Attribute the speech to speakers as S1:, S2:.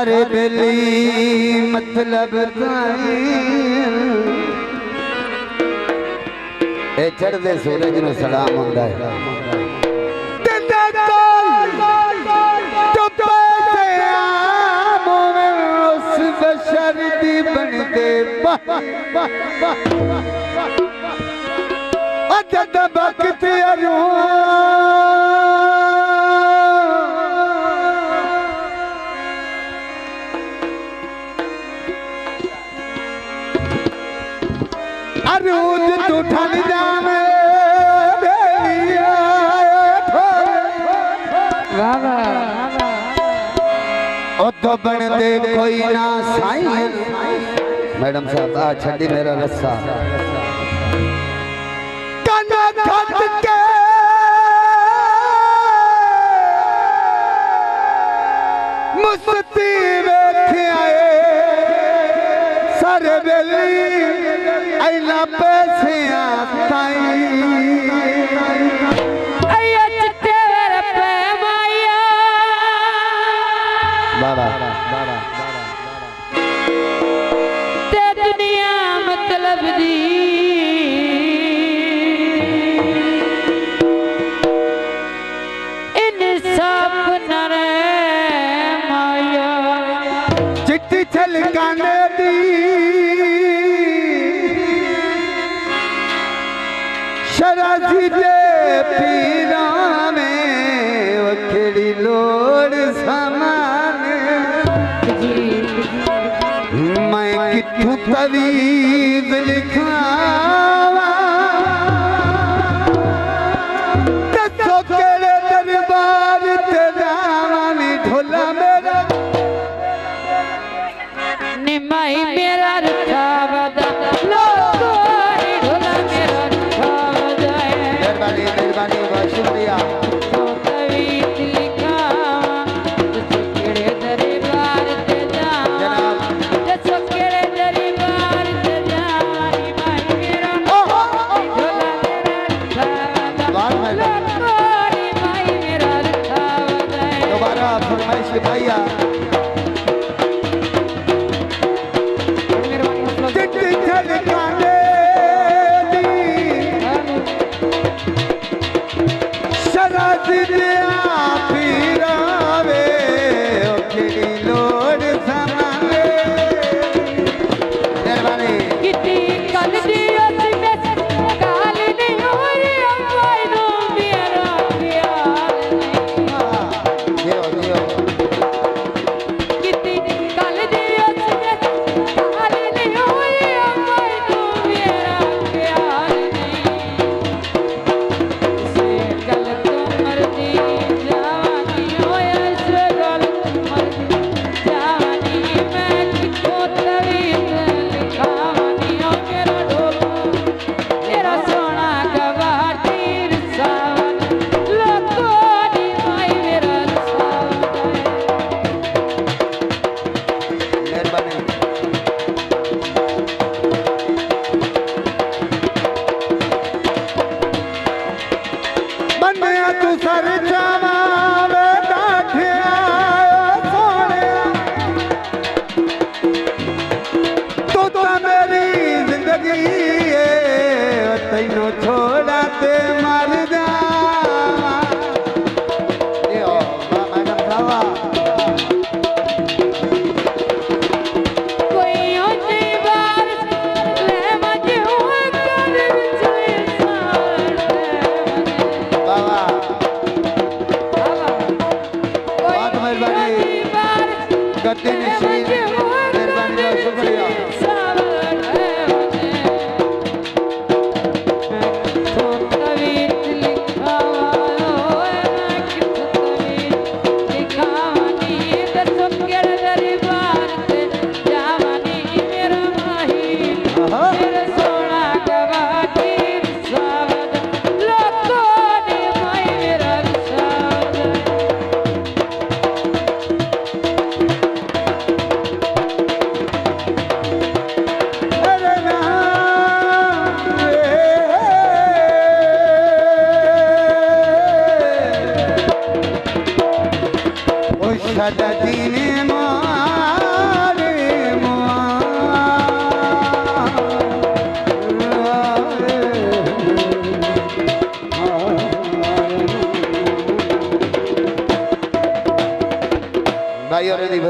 S1: सारे बेली मतलब ए चढ़दे सूरज नु सलाम हुंदा है शर्दी बनते जद वक्त अरूद तू ठन जावे तो बन दे कोई ना साईं। मैडम साहब आ छड़ी मेरा रस्सा कना खत के मुस्ती वेखे आए सारे बेली ऐना पैसे ताई दुनिया मतलब दी इंसाफ नरे माया चिट्ठी छलकाने दी शराजी दे पीरा में वखेड़ी लोड़ समान मैं किथों तवीज़ लिखावा दसो केड़े दरबार ते जावानी ढोला मेरा निमाई मेरा रखा वदा लोको ढोला मेरा रखा वदा मेहरबानी मेहरबानी बहुत शुक्रिया भैया शराजी पीरावे लोड़ समावे मेहरबानी कितनी कल दियो काल नहीं हो नो मेरा प्यार दियो दियो तू सर जावा तू तो मेरी जिंदगी तेनों छोड़ा ते मर जा गद्दी नशीन मेहरबानी बहुत शुक्रिया